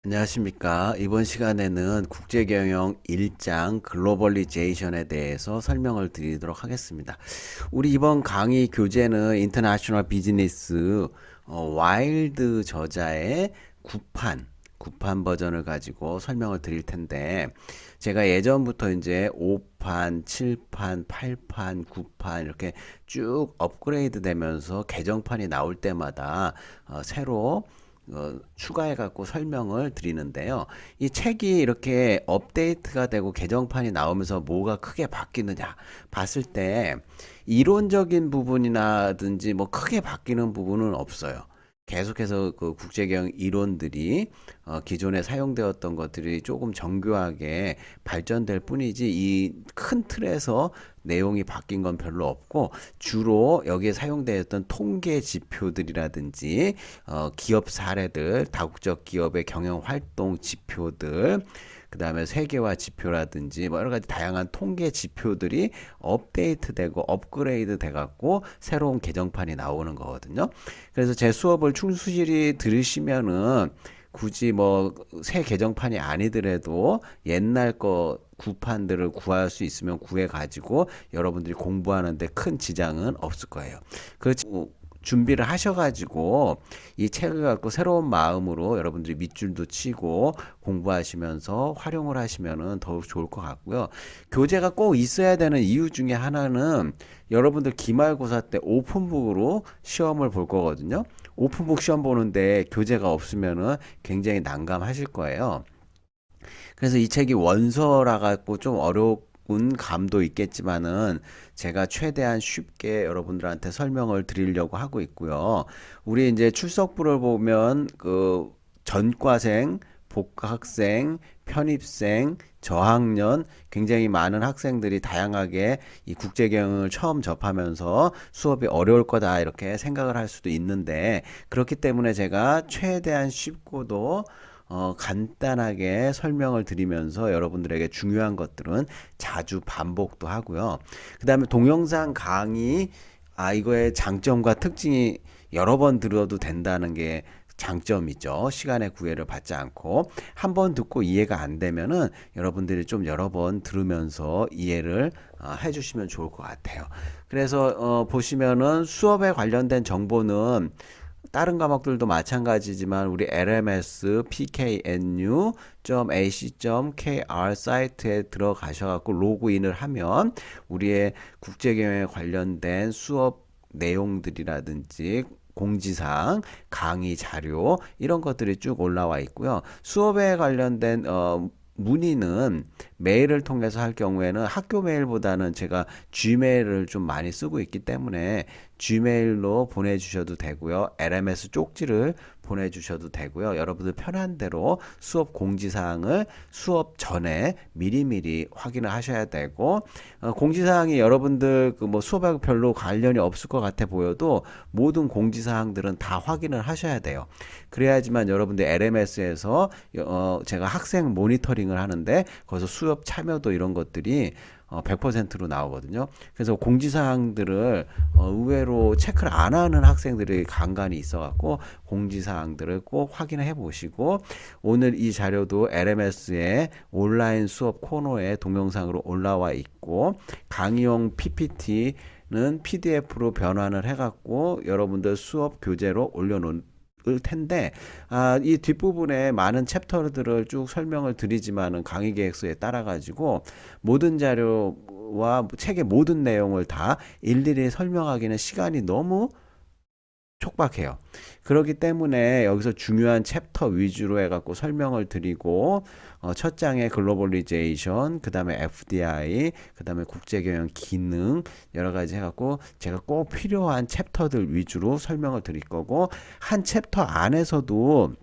안녕하십니까. 이번 시간에는 국제경영 1장 글로벌리제이션에 대해서 설명을 드리도록 하겠습니다. 우리 이번 강의 교재는 인터내셔널 비즈니스 와일드 저자의 구판 버전을 가지고 설명을 드릴 텐데, 제가 예전부터 이제 5판, 7판, 8판, 9판 이렇게 쭉 업그레이드 되면서 개정판이 나올 때마다 새로 추가해 갖고 설명을 드리는데요. 이 책이 이렇게 업데이트가 되고 개정판이 나오면서 뭐가 크게 바뀌느냐 봤을 때 이론적인 부분이라든지 뭐 크게 바뀌는 부분은 없어요. 계속해서 그 국제경 이론들이 기존에 사용되었던 것들이 조금 정교하게 발전될 뿐이지 이 큰 틀에서 내용이 바뀐 건 별로 없고, 주로 여기에 사용되었던 통계 지표들이라든지 기업 사례들, 다국적 기업의 경영 활동 지표들, 그 다음에 세계화 지표라든지 뭐 여러 가지 다양한 통계 지표들이 업데이트되고 업그레이드 돼갖고 새로운 개정판이 나오는 거거든요. 그래서 제 수업을 충실히 들으시면은 굳이 뭐 새 개정판이 아니더라도 옛날 거 구판들을 구할 수 있으면 구해 가지고 여러분들이 공부하는데 큰 지장은 없을 거예요. 그 준비를 하셔가지고 이 책을 갖고 새로운 마음으로 여러분들이 밑줄도 치고 공부하시면서 활용을 하시면은 더욱 좋을 것 같고요. 교재가 꼭 있어야 되는 이유 중에 하나는 여러분들 기말고사 때 오픈북으로 시험을 볼 거거든요. 오픈북 시험 보는데 교재가 없으면은 굉장히 난감하실 거예요. 그래서 이 책이 원서라 갖고 좀 어려운 감도 있겠지만은 제가 최대한 쉽게 여러분들한테 설명을 드리려고 하고 있고요. 우리 이제 출석부를 보면 그 전과생, 복학생, 편입생, 저학년 굉장히 많은 학생들이 다양하게 이 국제경영을 처음 접하면서 수업이 어려울 거다 이렇게 생각을 할 수도 있는데, 그렇기 때문에 제가 최대한 쉽고도 간단하게 설명을 드리면서 여러분들에게 중요한 것들은 자주 반복도 하고요. 그 다음에 동영상 강의, 이거의 장점과 특징이 여러 번 들어도 된다는 게 장점이죠. 시간의 구애를 받지 않고 한 번 듣고 이해가 안 되면은 여러분들이 좀 여러 번 들으면서 이해를 해주시면 좋을 것 같아요. 그래서 보시면은 수업에 관련된 정보는 다른 과목들도 마찬가지지만 우리 LMS pknu.ac.kr 사이트에 들어가셔갖고 로그인을 하면 우리의 국제경영에 관련된 수업 내용들이라든지 공지사항, 강의 자료 이런 것들이 쭉 올라와 있고요. 수업에 관련된 문의는 메일을 통해서 할 경우에는 학교 메일보다는 제가 Gmail을 좀 많이 쓰고 있기 때문에 Gmail로 보내주셔도 되고요. LMS 쪽지를 보내주셔도 되고요. 여러분들 편한 대로 수업 공지사항을 수업 전에 미리미리 확인을 하셔야 되고, 공지사항이 여러분들 그 뭐 수업하고 별로 관련이 없을 것 같아 보여도 모든 공지사항들은 다 확인을 하셔야 돼요. 그래야지만 여러분들 LMS에서 제가 학생 모니터링을 하는데 거기서 수업 참여도 이런 것들이 100%로 나오거든요. 그래서 공지사항들을 의외로 체크를 안 하는 학생들이 간간히 있어갖고 공지사항들을 꼭 확인해 보시고, 오늘 이 자료도 LMS의 온라인 수업 코너에 동영상으로 올라와 있고, 강의용 PPT는 PDF로 변환을 해갖고 여러분들 수업 교재로 올려놓은 을 텐데, 이 뒷부분에 많은 챕터들을 쭉 설명을 드리지만은 강의 계획서에 따라 가지고 모든 자료와 책의 모든 내용을 다 일일이 설명하기는 시간이 너무 촉박해요. 그렇기 때문에 여기서 중요한 챕터 위주로 해갖고 설명을 드리고, 첫 장에 글로벌리제이션, 그 다음에 FDI, 그 다음에 국제경영 기능 여러 가지 해갖고 제가 꼭 필요한 챕터들 위주로 설명을 드릴 거고, 한 챕터 안에서도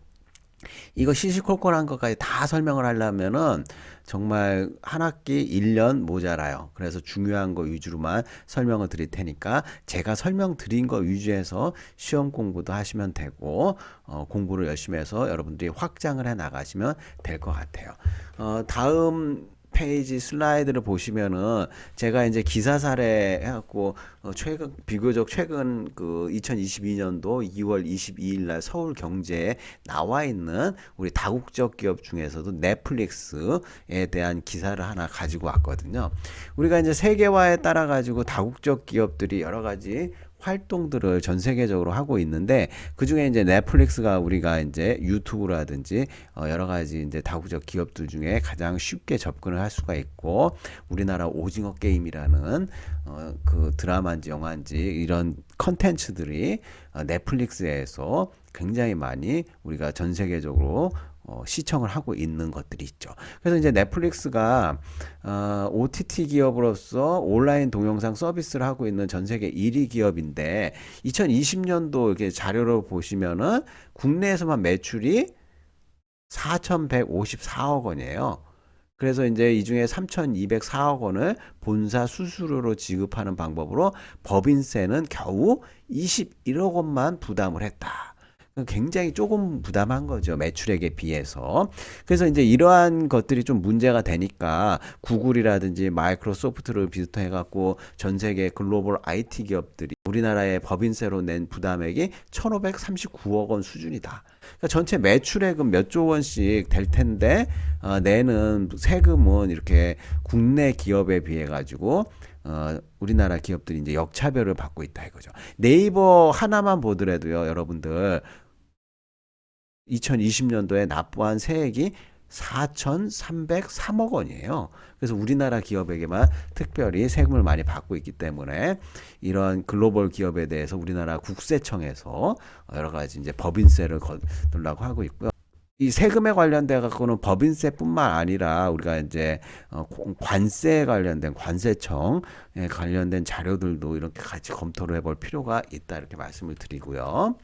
이거 시시콜콜한 것까지 다 설명을 하려면은 정말 한 학기 1년 모자라요. 그래서 중요한 거 위주로만 설명을 드릴 테니까 제가 설명 드린 거 위주해서 시험 공부도 하시면 되고, 공부를 열심히 해서 여러분들이 확장을 해 나가시면 될 것 같아요. 다음 페이지 슬라이드를 보시면은 제가 이제 기사 사례 해갖고 최근 비교적 최근 그 2022년도 2월 22일 날 서울 경제에 나와 있는 우리 다국적 기업 중에서도 넷플릭스에 대한 기사를 하나 가지고 왔거든요. 우리가 이제 세계화에 따라 가지고 다국적 기업들이 여러 가지 활동들을 전 세계적으로 하고 있는데 그 중에 이제 넷플릭스가 우리가 이제 유튜브라든지 여러 가지 이제 다국적 기업들 중에 가장 쉽게 접근을 할 수가 있고 우리나라 오징어 게임이라는 그 드라마인지 영화인지 이런 컨텐츠들이 넷플릭스에서 굉장히 많이 우리가 전 세계적으로 시청을 하고 있는 것들이 있죠. 그래서 이제 넷플릭스가 OTT 기업으로서 온라인 동영상 서비스를 하고 있는 전 세계 1위 기업인데 2020년도 이렇게 자료를 보시면은 국내에서만 매출이 4,154억 원이에요. 그래서 이제 이 중에 3,204억 원을 본사 수수료로 지급하는 방법으로 법인세는 겨우 21억 원만 부담을 했다. 굉장히 조금 부담한 거죠. 매출액에 비해서. 그래서 이제 이러한 것들이 좀 문제가 되니까 구글이라든지 마이크로소프트를 비롯해 갖고 전 세계 글로벌 IT 기업들이 우리나라의 법인세로 낸 부담액이 1,539억 원 수준이다. 그러니까 전체 매출액은 몇 조 원씩 될 텐데 내는 세금은 이렇게 국내 기업에 비해 가지고 우리나라 기업들이 이제 역차별을 받고 있다 이거죠. 네이버 하나만 보더라도요, 여러분들 2020년도에 납부한 세액이 4,303억 원이에요. 그래서 우리나라 기업에게만 특별히 세금을 많이 받고 있기 때문에 이런 글로벌 기업에 대해서 우리나라 국세청에서 여러 가지 이제 법인세를 거두려고 하고 있고요. 이 세금에 관련돼 갖고는 법인세뿐만 아니라 우리가 이제 관세에 관련된 관세청에 관련된 자료들도 이렇게 같이 검토를 해볼 필요가 있다 이렇게 말씀을 드리고요.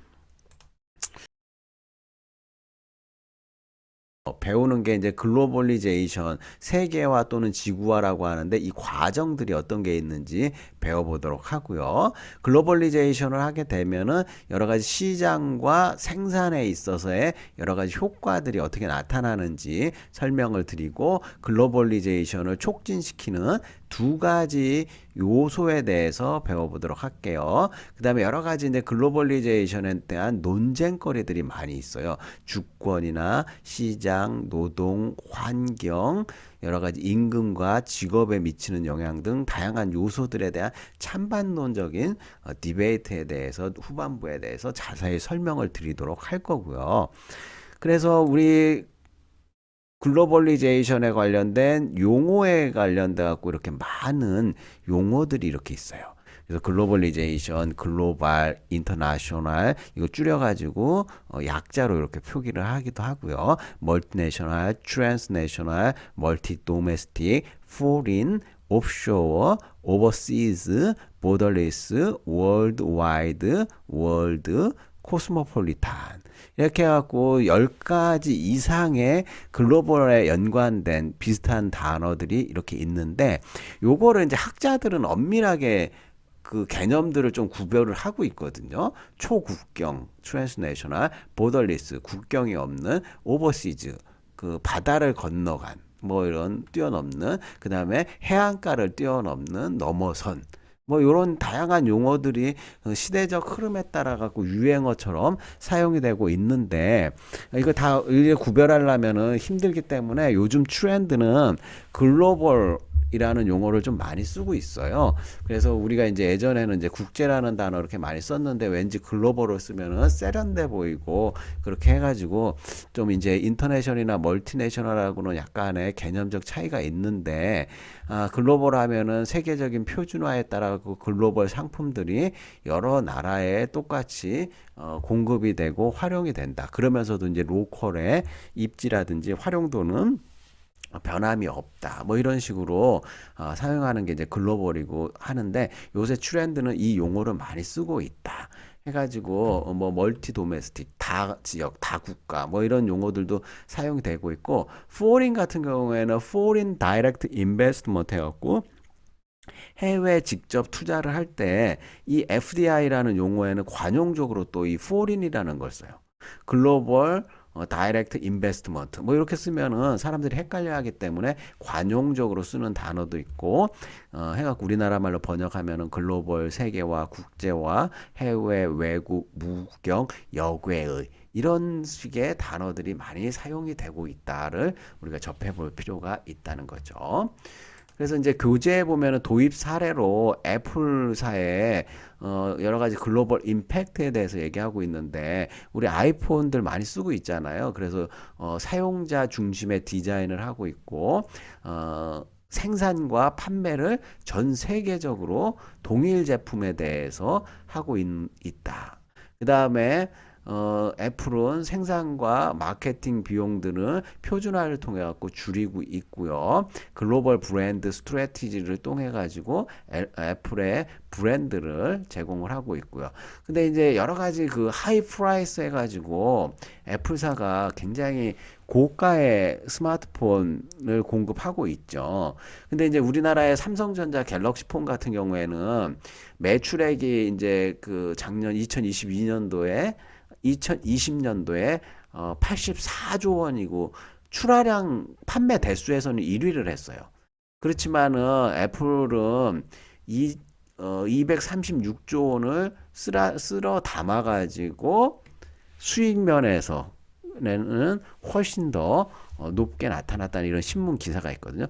배우는 게 이제 글로벌리제이션, 세계화 또는 지구화라고 하는데 이 과정들이 어떤 게 있는지 배워보도록 하고요. 글로벌리제이션을 하게 되면은 여러 가지 시장과 생산에 있어서의 여러 가지 효과들이 어떻게 나타나는지 설명을 드리고 글로벌리제이션을 촉진시키는 두 가지 요소에 대해서 배워보도록 할게요. 그 다음에 여러 가지 이제 글로벌리제이션에 대한 논쟁거리들이 많이 있어요. 주권이나 시장, 노동, 환경, 여러 가지 임금과 직업에 미치는 영향 등 다양한 요소들에 대한 찬반론적인 디베이트에 대해서 후반부에 대해서 자세히 설명을 드리도록 할 거고요. 그래서 우리 글로벌리제이션에 관련된 용어에 관련돼 갖고 이렇게 많은 용어들이 이렇게 있어요. 그래서 글로벌리제이션, 글로벌, 인터내셔널 이거 줄여가지고 약자로 이렇게 표기를 하기도 하고요. 멀티내셔널, 트랜스내셔널, 멀티 도메스틱, 포린, 옵쇼어, 오버시즈, 보더리스, 월드와이드, 월드, 코스모폴리탄 이렇게 해갖고 10가지 이상의 글로벌에 연관된 비슷한 단어들이 이렇게 있는데 요거를 이제 학자들은 엄밀하게 그 개념들을 좀 구별을 하고 있거든요. 초국경, 트랜스내셔널, 보더리스, 국경이 없는, 오버시즈, 그 바다를 건너간, 뭐 이런 뛰어넘는, 그 다음에 해안가를 뛰어넘는, 넘어선, 뭐 이런 다양한 용어들이 시대적 흐름에 따라 갖고 유행어처럼 사용이 되고 있는데 이거 다 일일이 구별하려면은 힘들기 때문에 요즘 트렌드는 글로벌 이라는 용어를 좀 많이 쓰고 있어요. 그래서 우리가 이제 예전에는 이제 국제라는 단어 이렇게 많이 썼는데 왠지 글로벌을 쓰면은 세련돼 보이고 그렇게 해가지고 좀 이제 인터내셔널이나 멀티내셔널하고는 약간의 개념적 차이가 있는데 글로벌 하면은 세계적인 표준화에 따라 그 글로벌 상품들이 여러 나라에 똑같이 공급이 되고 활용이 된다. 그러면서도 이제 로컬의 입지라든지 활용도는 변함이 없다. 뭐 이런 식으로 사용하는 게 이제 글로벌이고 하는데 요새 트렌드는 이 용어를 많이 쓰고 있다. 해가지고 뭐 멀티 도메스틱 다 지역 다 국가 뭐 이런 용어들도 사용이 되고 있고 foreign 같은 경우에는 foreign direct investment 해갖고 해외 직접 투자를 할 때 이 FDI라는 용어에는 관용적으로 또 이 foreign이라는 걸 써요. 글로벌 다이렉트 인베스트먼트 뭐 이렇게 쓰면은 사람들이 헷갈려하기 때문에 관용적으로 쓰는 단어도 있고 해갖고 우리나라 말로 번역하면은 글로벌 세계화 국제화 해외 외국 무경 여괴의 이런 식의 단어들이 많이 사용이 되고 있다를 우리가 접해볼 필요가 있다는 거죠. 그래서 이제 교재에 보면은 도입 사례로 애플사의 여러 가지 글로벌 임팩트에 대해서 얘기하고 있는데 우리 아이폰들 많이 쓰고 있잖아요. 그래서 사용자 중심의 디자인을 하고 있고 생산과 판매를 전 세계적으로 동일 제품에 대해서 하고 있다. 그 다음에 애플은 생산과 마케팅 비용들은 표준화를 통해 갖고 줄이고 있고요. 글로벌 브랜드 스트래티지를 통해 가지고 애플의 브랜드를 제공을 하고 있고요. 근데 이제 여러 가지 그 하이 프라이스 해 가지고 애플사가 굉장히 고가의 스마트폰을 공급하고 있죠. 근데 이제 우리나라의 삼성전자 갤럭시 폰 같은 경우에는 매출액이 이제 그 작년 2022년도에 2020년도에 84조 원이고 출하량 판매 대수에서는 1위를 했어요. 그렇지만은 애플은 236조 원을 쓸어 담아가지고 수익 면에서는 훨씬 더 높게 나타났다는 이런 신문 기사가 있거든요.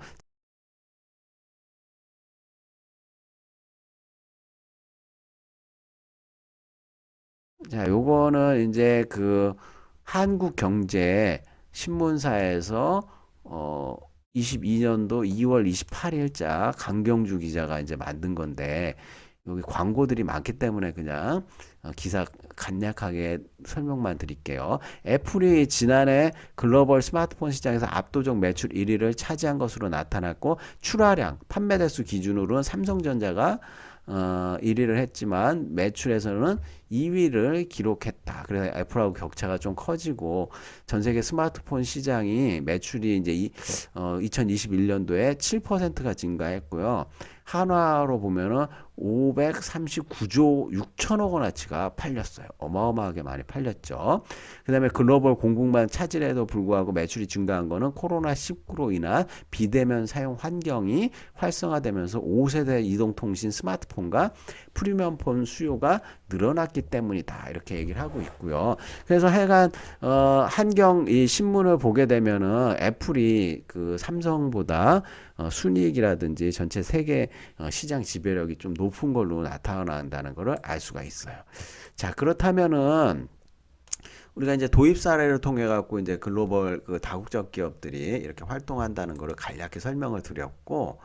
자, 요거는 이제 그 한국경제 신문사에서 22년도 2월 28일자 강경주 기자가 이제 만든 건데 여기 광고들이 많기 때문에 그냥 기사 간략하게 설명만 드릴게요. 애플이 지난해 글로벌 스마트폰 시장에서 압도적 매출 1위를 차지한 것으로 나타났고 출하량, 판매 대수 기준으로는 삼성전자가 1위를 했지만 매출에서는 2위를 기록했다. 그래서 애플하고 격차가 좀 커지고 전 세계 스마트폰 시장이 매출이 이제 2021년도에 7%가 증가했고요. 한화로 보면은 539조 6천억 원어치가 팔렸어요. 어마어마하게 많이 팔렸죠. 그 다음에 글로벌 공급만 차질에도 불구하고 매출이 증가한 거는 코로나19로 인한 비대면 사용 환경이 활성화되면서 5세대 이동통신 스마트폰과 프리미엄폰 수요가 늘어났기 때문이다. 이렇게 얘기를 하고 있고요. 그래서 하여간 한경 이 신문을 보게 되면은 애플이 그 삼성보다 순이익이라든지 전체 세계 시장 지배력이 좀 높은 걸로 나타난다는 것을 알 수가 있어요. 자, 그렇다면은 우리가 이제 도입 사례를 통해 갖고 이제 글로벌 그 다국적 기업들이 이렇게 활동한다는 것을 간략히 설명을 드렸고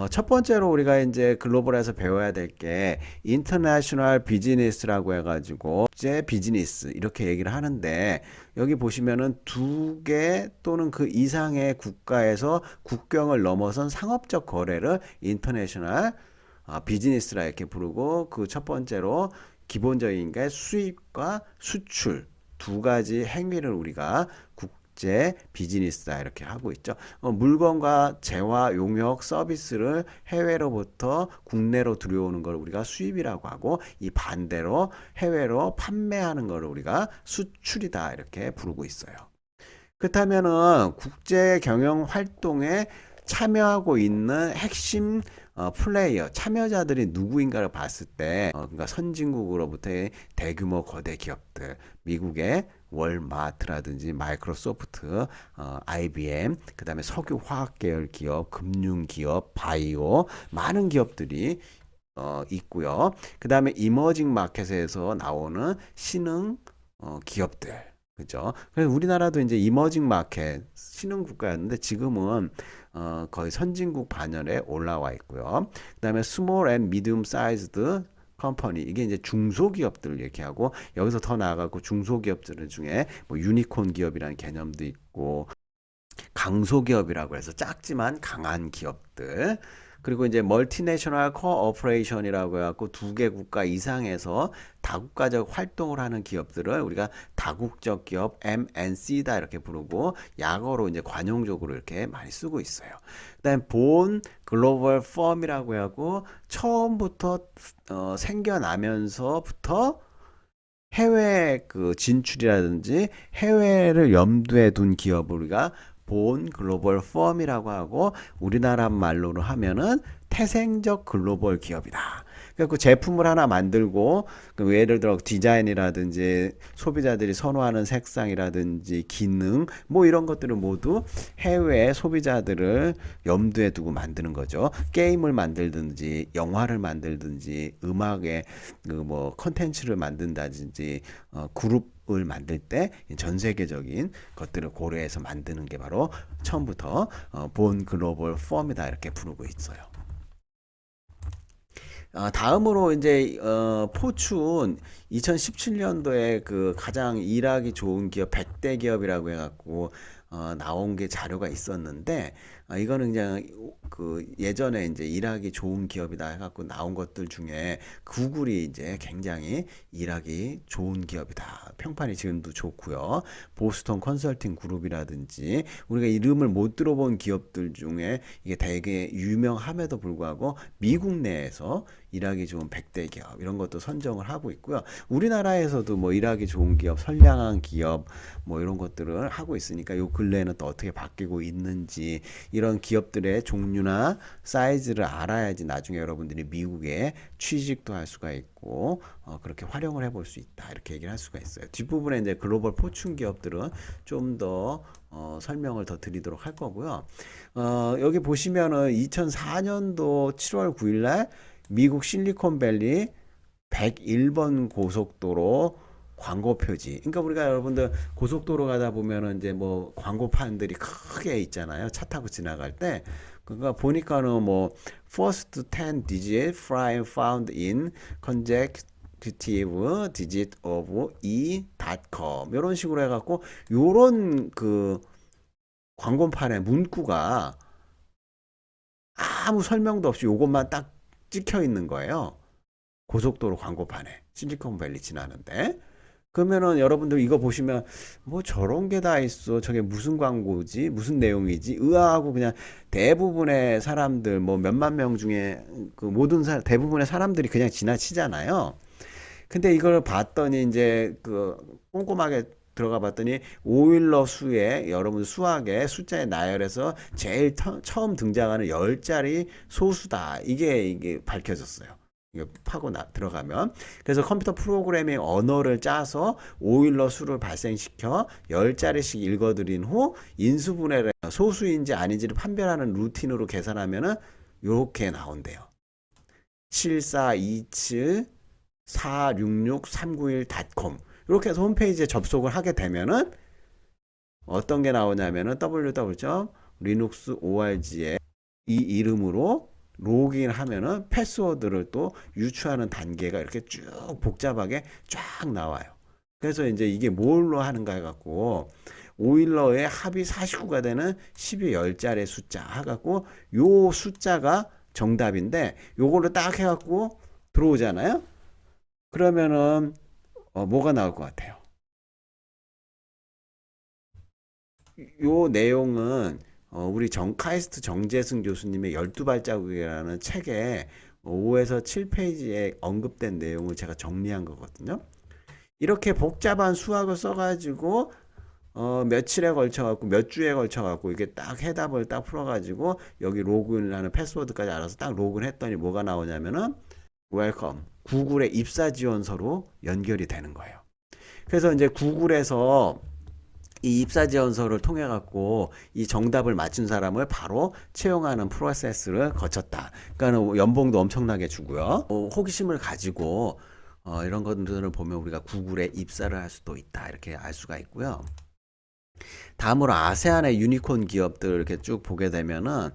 첫 번째로 우리가 이제 글로벌에서 배워야 될 게 인터내셔널 비즈니스라고 해가지고 국제 비즈니스 이렇게 얘기를 하는데 여기 보시면은 두 개 또는 그 이상의 국가에서 국경을 넘어선 상업적 거래를 인터내셔널 비즈니스라 이렇게 부르고 그 첫 번째로 기본적인 게 수입과 수출 두 가지 행위를 우리가 국제 비즈니스다 이렇게 하고 있죠. 물건과 재화, 용역, 서비스를 해외로부터 국내로 들여오는 걸 우리가 수입이라고 하고 이 반대로 해외로 판매하는 걸 우리가 수출이다 이렇게 부르고 있어요. 그렇다면은 국제 경영 활동에 참여하고 있는 핵심 플레이어, 참여자들이 누구인가를 봤을 때, 그러니까 선진국으로부터의 대규모 거대 기업들, 미국의 월마트라든지 마이크로소프트, IBM, 그 다음에 석유 화학 계열 기업, 금융 기업, 바이오, 많은 기업들이 있고요. 그 다음에 이머징 마켓에서 나오는 신흥 기업들. 그죠? 그래서 우리나라도 이제 이머징 마켓 신흥 국가였는데 지금은 거의 선진국 반열에 올라와 있고요. 그다음에 스몰 앤 미디움 사이즈드 컴퍼니 이게 이제 중소기업들을 얘기하고 여기서 더 나아가고 중소기업들 중에 뭐 유니콘 기업이라는 개념도 있고 강소기업이라고 해서 작지만 강한 기업들 그리고 이제 멀티내셔널 코어퍼레이션이라고 해갖고 두 개 국가 이상에서 다국가적 활동을 하는 기업들을 우리가 다국적 기업 MNC다 이렇게 부르고 약어로 이제 관용적으로 이렇게 많이 쓰고 있어요. 그다음에 본 글로벌 펌이라고 해갖고 처음부터 생겨나면서부터 해외 그 진출이라든지 해외를 염두에 둔 기업을 우리가 본 글로벌 펌이라고 하고 우리나라 말로로 하면은 태생적 글로벌 기업이다. 그래서 제품을 하나 만들고 그 예를 들어 디자인이라든지 소비자들이 선호하는 색상이라든지 기능 뭐 이런 것들은 모두 해외 소비자들을 염두에 두고 만드는 거죠. 게임을 만들든지 영화를 만들든지 음악의 그 뭐 컨텐츠를 만든다든지 그룹을 만들 때 전 세계적인 것들을 고려해서 만드는 게 바로 처음부터 본 글로벌 펌이다 이렇게 부르고 있어요. 다음으로 이제 포춘 2017년도에 그 가장 일하기 좋은 기업 100대 기업이라고 해갖고 나온 게 자료가 있었는데 이거는 그냥 그 예전에 이제 일하기 좋은 기업이다 해갖고 나온 것들 중에 구글이 이제 굉장히 일하기 좋은 기업이다. 평판이 지금도 좋고요. 보스턴 컨설팅 그룹이라든지 우리가 이름을 못 들어본 기업들 중에 이게 되게 유명함에도 불구하고 미국 내에서 일하기 좋은 100대 기업 이런 것도 선정을 하고 있고요. 우리나라에서도 뭐 일하기 좋은 기업, 선량한 기업 뭐 이런 것들을 하고 있으니까 요 근래에는 또 어떻게 바뀌고 있는지 이런 기업들의 종류나 사이즈를 알아야지 나중에 여러분들이 미국에 취직도 할 수가 있고 그렇게 활용을 해볼 수 있다 이렇게 얘기를 할 수가 있어요. 뒷부분에 이제 글로벌 포춘 기업들은 좀 더 설명을 더 드리도록 할 거고요. 여기 보시면은 2004년도 7월 9일 날 미국 실리콘밸리 101번 고속도로 광고 표지. 그러니까 우리가 여러분들 고속도로 가다 보면은 이제 뭐 광고판들이 크게 있잖아요. 차 타고 지나갈 때. 그러니까 보니까는 뭐 first 10 digit found in consecutive digit of e.com 이런 식으로 해갖고 요런 그 광고판의 문구가 아무 설명도 없이 요것만 딱 찍혀 있는 거예요. 고속도로 광고판에 실리콘밸리 지나는데 그러면은 여러분들 이거 보시면 뭐 저런 게 다 있어 저게 무슨 광고지 무슨 내용이지 의아하고 그냥 대부분의 사람들 뭐 몇만 명 중에 그 모든 대부분의 사람들이 그냥 지나치잖아요. 근데 이걸 봤더니 이제 그 꼼꼼하게 들어가 봤더니 오일러 수에 여러분 수학의 숫자의 나열에서 제일 처음 등장하는 10자리 소수다. 이게 밝혀졌어요. 이거 파고 들어가면 그래서 컴퓨터 프로그래밍 언어를 짜서 오일러 수를 발생시켜 10자리씩 읽어드린 후 인수분해를 소수인지 아닌지를 판별하는 루틴으로 계산하면은 요렇게 나온대요. 7427 466391.com 이렇게 해서 홈페이지에 접속을 하게 되면은 어떤 게 나오냐면은 www.linuxorg에 이 이름으로 로그인하면은 패스워드를 또 유추하는 단계가 이렇게 쭉 복잡하게 쫙 나와요. 그래서 이제 이게 뭘로 하는가 해갖고 오일러의 합이 49가 되는 12 10자리의 숫자 해갖고 요 숫자가 정답인데 요거를 딱 해갖고 들어오잖아요. 그러면은 뭐가 나올 것 같아요? 요 내용은 우리 카이스트 정재승 교수님의 12발자국이라는 책에 5에서 7페이지에 언급된 내용을 제가 정리한 거거든요. 이렇게 복잡한 수학을 써가지고 며칠에 걸쳐갖고 몇 주에 걸쳐갖고 이게 딱 해답을 딱 풀어가지고 여기 로그인을 하는 패스워드까지 알아서 딱 로그인 했더니 뭐가 나오냐면은 웰컴 구글의 입사 지원서로 연결이 되는 거예요. 그래서 이제 구글에서 이 입사 지원서를 통해 갖고 이 정답을 맞춘 사람을 바로 채용하는 프로세스를 거쳤다. 그러니까 연봉도 엄청나게 주고요. 호기심을 가지고 이런 것들을 보면 우리가 구글에 입사를 할 수도 있다. 이렇게 알 수가 있고요. 다음으로 아세안의 유니콘 기업들 이렇게 쭉 보게 되면은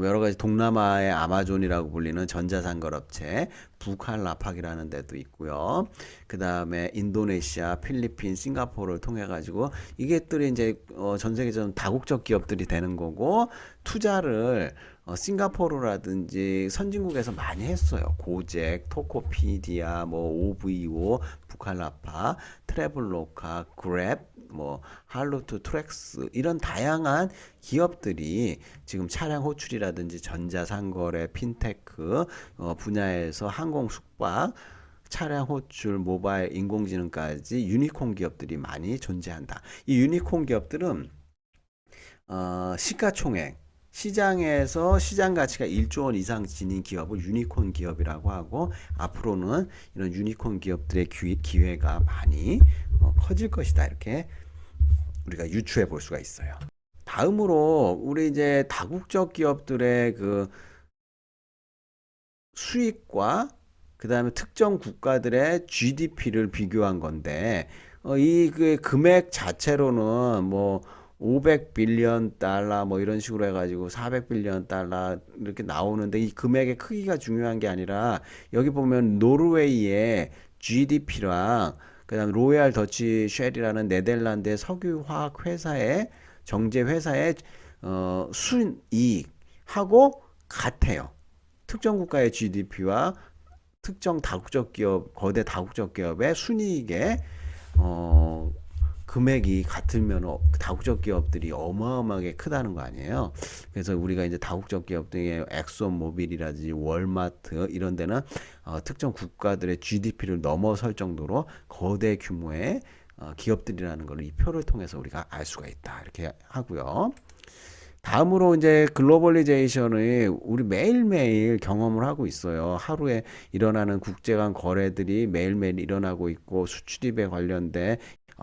여러 가지 동남아의 아마존이라고 불리는 전자상거래업체 부칼라팍이라는 데도 있고요. 그 다음에 인도네시아, 필리핀, 싱가포르를 통해 가지고 이게들이 이제 전 세계적으로 다국적 기업들이 되는 거고 투자를 싱가포르라든지 선진국에서 많이 했어요. 고잭, 토코피디아, 뭐 OVO, 부칼라파, 트래블로카, 그랩, 뭐 할로투, 트랙스 이런 다양한 기업들이 지금 차량 호출이라든지 전자상거래, 핀테크 분야에서 항공 숙박 차량 호출, 모바일, 인공지능까지 유니콘 기업들이 많이 존재한다. 이 유니콘 기업들은 시가총액, 시장에서 시장 가치가 1조 원 이상 지닌 기업을 유니콘 기업이라고 하고, 앞으로는 이런 유니콘 기업들의 기회가 많이 커질 것이다. 이렇게 우리가 유추해 볼 수가 있어요. 다음으로 우리 이제 다국적 기업들의 그 수익과 그 다음에 특정 국가들의 GDP를 비교한 건데, 이 그 금액 자체로는 뭐 500빌리언 달러 뭐 이런 식으로 해가지고 400빌리언 달러 이렇게 나오는데, 이 금액의 크기가 중요한 게 아니라 여기 보면 노르웨이의 GDP랑 그다음 로얄 더치 쉘이라는 네덜란드의 석유화학 회사의 정제 회사의 순이익하고 같아요. 특정 국가의 GDP와 특정 다국적 기업, 거대 다국적 기업의 순이익의 금액이 같으면 다국적 기업들이 어마어마하게 크다는 거 아니에요. 그래서 우리가 이제 다국적 기업들의 엑소 모빌이라든지 월마트 이런 데는 특정 국가들의 GDP를 넘어설 정도로 거대 규모의 기업들이라는 걸 이 표를 통해서 우리가 알 수가 있다. 이렇게 하고요. 다음으로 이제 글로벌리제이션을 우리 매일매일 경험을 하고 있어요. 하루에 일어나는 국제 간 거래들이 매일매일 일어나고 있고, 수출입에 관련된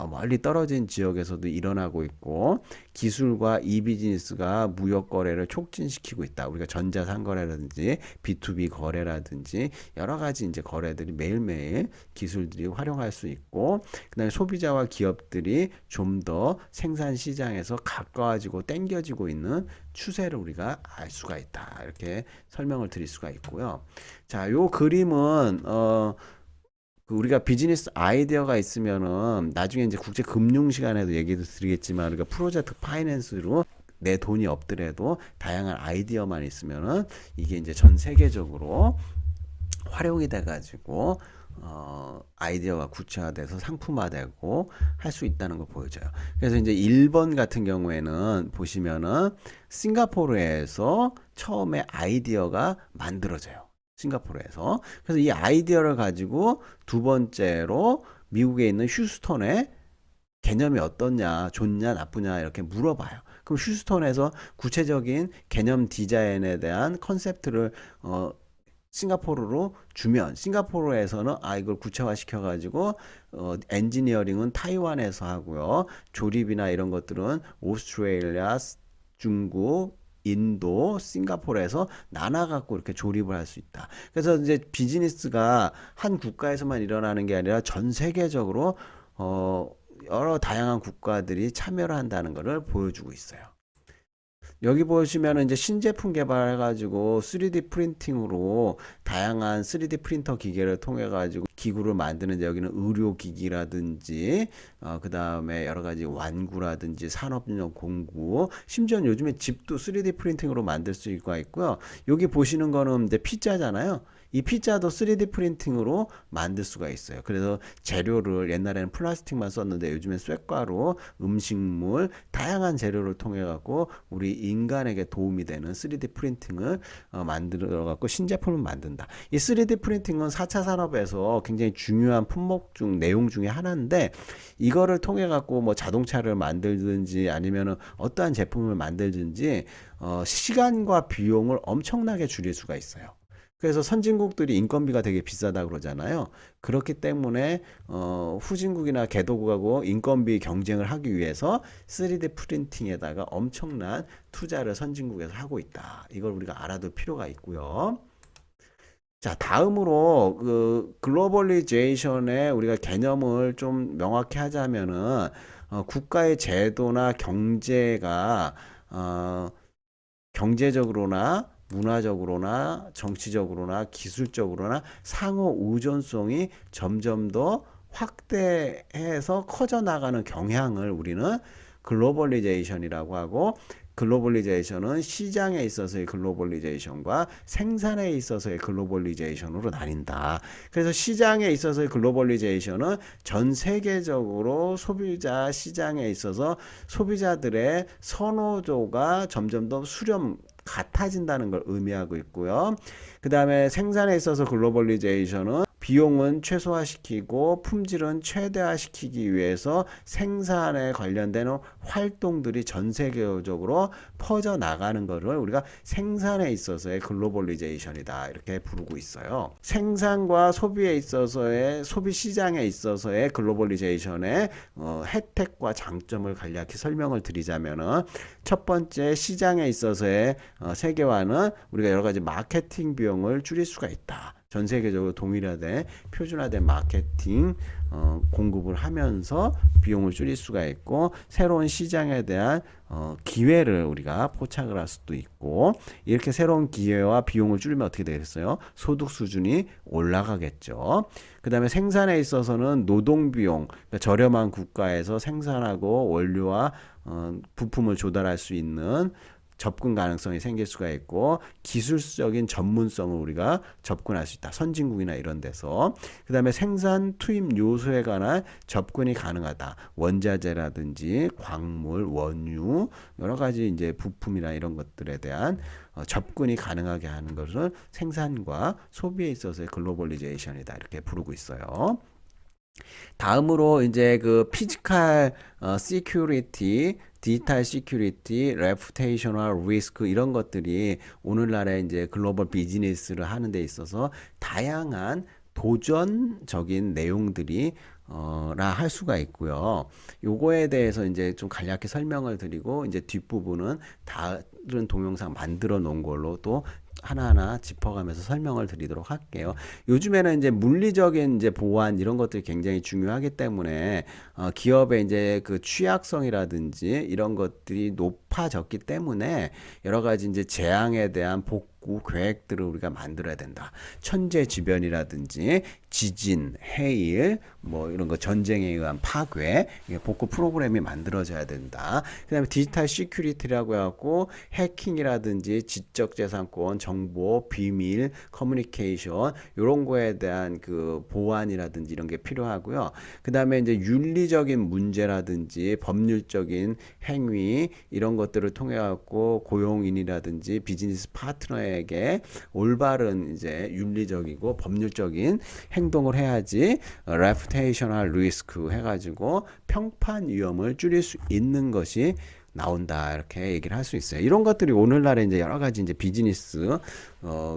멀리 떨어진 지역에서도 일어나고 있고, 기술과 이 비즈니스가 무역 거래를 촉진시키고 있다. 우리가 전자상거래라든지 B2B 거래라든지 여러 가지 이제 거래들이 매일매일 기술들이 활용할 수 있고, 그다음에 소비자와 기업들이 좀 더 생산 시장에서 가까워지고 땡겨지고 있는 추세를 우리가 알 수가 있다. 이렇게 설명을 드릴 수가 있고요. 자, 요 그림은 그 우리가 비즈니스 아이디어가 있으면은 나중에 이제 국제 금융 시간에도 얘기도 드리겠지만, 우리가 프로젝트 파이낸스로 내 돈이 없더라도 다양한 아이디어만 있으면은 이게 이제 전 세계적으로 활용이 돼 가지고 아이디어가 구체화돼서 상품화되고 할 수 있다는 걸 보여줘요. 그래서 이제 일본 같은 경우에는 보시면은 싱가포르에서 처음에 아이디어가 만들어져요. 싱가포르에서. 그래서 이 아이디어를 가지고 두 번째로 미국에 있는 휴스턴에 개념이 어떻냐, 좋냐, 나쁘냐 이렇게 물어봐요. 그럼 휴스턴에서 구체적인 개념 디자인에 대한 컨셉트를 싱가포르로 주면, 싱가포르에서는 이걸 구체화 시켜가지고 엔지니어링은 타이완에서 하고요. 조립이나 이런 것들은 오스트레일리아, 중국, 인도, 싱가포르에서 나눠갖고 이렇게 조립을 할 수 있다. 그래서 이제 비즈니스가 한 국가에서만 일어나는 게 아니라 전 세계적으로 여러 다양한 국가들이 참여를 한다는 것을 보여주고 있어요. 여기 보시면 이제 신제품 개발해가지고 3D 프린팅으로 다양한 3D 프린터 기계를 통해 가지고 기구를 만드는데, 여기는 의료기기라든지 그 다음에 여러 가지 완구라든지 산업용 공구, 심지어 요즘에 집도 3D 프린팅으로 만들 수가 있고요. 여기 보시는 거는 이제 피자잖아요. 이 피자도 3D 프린팅으로 만들 수가 있어요. 그래서 재료를 옛날에는 플라스틱만 썼는데 요즘엔 쇳가루, 음식물, 다양한 재료를 통해 갖고 우리 인간에게 도움이 되는 3D 프린팅을 만들어 갖고 신제품을 만든다. 이 3D 프린팅은 4차 산업에서 굉장히 중요한 품목 중 내용 중에 하나인데, 이거를 통해 갖고 뭐 자동차를 만들든지 아니면은 어떠한 제품을 만들든지 시간과 비용을 엄청나게 줄일 수가 있어요. 그래서 선진국들이 인건비가 되게 비싸다 그러잖아요. 그렇기 때문에 후진국이나 개도국하고 인건비 경쟁을 하기 위해서 3D 프린팅에다가 엄청난 투자를 선진국에서 하고 있다. 이걸 우리가 알아둘 필요가 있고요. 자, 다음으로 그 글로벌리제이션의 우리가 개념을 좀 명확히 하자면은 국가의 제도나 경제가 경제적으로나 문화적으로나 정치적으로나 기술적으로나 상호 의존성이 점점 더 확대해서 커져 나가는 경향을 우리는 글로벌리제이션이라고 하고, 글로벌리제이션은 시장에 있어서의 글로벌리제이션과 생산에 있어서의 글로벌리제이션으로 나뉜다. 그래서 시장에 있어서의 글로벌리제이션은 전 세계적으로 소비자 시장에 있어서 소비자들의 선호도가 점점 더 수렴 같아진다는 걸 의미하고 있고요. 그 다음에 생산에 있어서 글로벌리제이션은 비용은 최소화시키고 품질은 최대화시키기 위해서 생산에 관련되는 활동들이 전 세계적으로 퍼져 나가는 것을 우리가 생산에 있어서의 글로벌리제이션이다 이렇게 부르고 있어요. 생산과 소비에 있어서의 소비 시장에 있어서의 글로벌리제이션의 혜택과 장점을 간략히 설명을 드리자면은 첫 번째 시장에 있어서의 세계화는 우리가 여러 가지 마케팅 비용을 줄일 수가 있다. 전 세계적으로 동일화된 표준화된 마케팅 공급을 하면서 비용을 줄일 수가 있고 새로운 시장에 대한 기회를 우리가 포착을 할 수도 있고 이렇게 새로운 기회와 비용을 줄이면 어떻게 되겠어요? 소득 수준이 올라가겠죠. 그 다음에 생산에 있어서는 노동 비용, 그러니까 저렴한 국가에서 생산하고 원료와 부품을 조달할 수 있는 접근 가능성이 생길 수가 있고 기술적인 전문성을 우리가 접근할 수 있다. 선진국이나 이런 데서. 그 다음에 생산 투입 요소에 관한 접근이 가능하다. 원자재라든지 광물, 원유 여러 가지 이제 부품이나 이런 것들에 대한 접근이 가능하게 하는 것은 생산과 소비에 있어서의 글로벌리제이션이다. 이렇게 부르고 있어요. 다음으로 이제 그 피지컬 시큐리티, 디지털 시큐리티, 레푸테이셔널 리스크 이런 것들이 오늘날의 이제 글로벌 비즈니스를 하는 데 있어서 다양한 도전적인 내용들이 라 할 수가 있고요. 요거에 대해서 이제 좀 간략히 설명을 드리고 이제 뒷부분은 다른 동영상 만들어 놓은 걸로 또 하나하나 짚어가면서 설명을 드리도록 할게요. 요즘에는 이제 물리적인 이제 보안 이런 것들이 굉장히 중요하기 때문에 기업의 이제 그 취약성이라든지 이런 것들이 높아졌기 때문에 여러 가지 이제 재앙에 대한 복구 계획들을 우리가 만들어야 된다. 천재지변이라든지 지진, 해일, 뭐 이런 거 전쟁에 의한 파괴, 복구 프로그램이 만들어져야 된다. 그다음에 디지털 시큐리티라고 해갖고 해킹이라든지 지적재산권, 정보, 비밀, 커뮤니케이션 이런 거에 대한 그 보안이라든지 이런 게 필요하고요. 그다음에 이제 윤리적인 문제라든지 법률적인 행위 이런 것들을 통해 갖고 고용인이라든지 비즈니스 파트너에게 올바른 이제 윤리적이고 법률적인 행동을 해야지 레푸테이셔널 리스크 해가지고 평판 위험을 줄일 수 있는 것이 나온다 이렇게 얘기를 할 수 있어요. 이런 것들이 오늘날에 이제 여러 가지 이제 비즈니스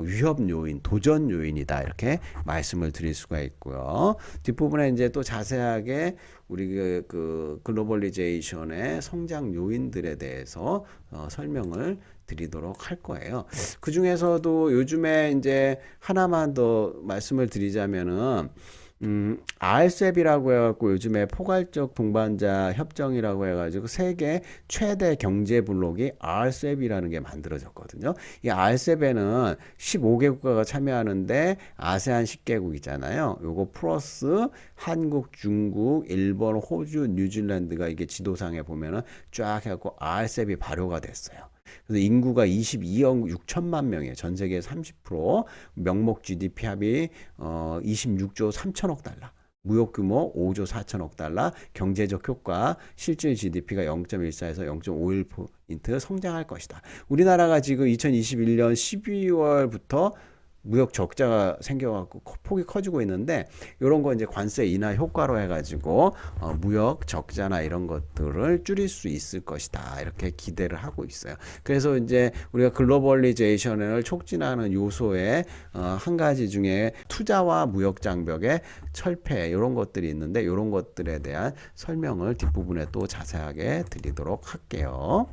위협 요인, 도전 요인이다 이렇게 말씀을 드릴 수가 있고요. 뒷부분에 이제 또 자세하게 우리 그 글로벌리제이션의 성장 요인들에 대해서 설명을 드리도록 할 거예요. 그 중에서도 요즘에 이제 하나만 더 말씀을 드리자면은 RCEP이라고 해갖고 요즘에 포괄적 동반자 협정이라고 해가지고 세계 최대 경제 블록이 RCEP이라는 게 만들어졌거든요. 이 RCEP에는 15개 국가가 참여하는데 아세안 10개국이잖아요. 요거 플러스 한국, 중국, 일본, 호주, 뉴질랜드가 이게 지도상에 보면은 쫙 해갖고 RCEP이 발효가 됐어요. 그래서 인구가 22억 6천만 명이에요. 전 세계 30%, 명목 GDP 합이 26조 3천억 달러. 무역 규모 5조 4천억 달러, 경제적 효과, 실질 GDP가 0.14에서 0.51% 성장할 것이다. 우리나라가 지금 2021년 12월부터 무역 적자가 생겨갖고 폭이 커지고 있는데 이런 거 이제 관세 인하 효과로 해가지고 무역 적자나 이런 것들을 줄일 수 있을 것이다 이렇게 기대를 하고 있어요. 그래서 이제 우리가 글로벌리제이션을 촉진하는 요소의 한 가지 중에 투자와 무역 장벽의 철폐 이런 것들이 있는데 이런 것들에 대한 설명을 뒷부분에 또 자세하게 드리도록 할게요.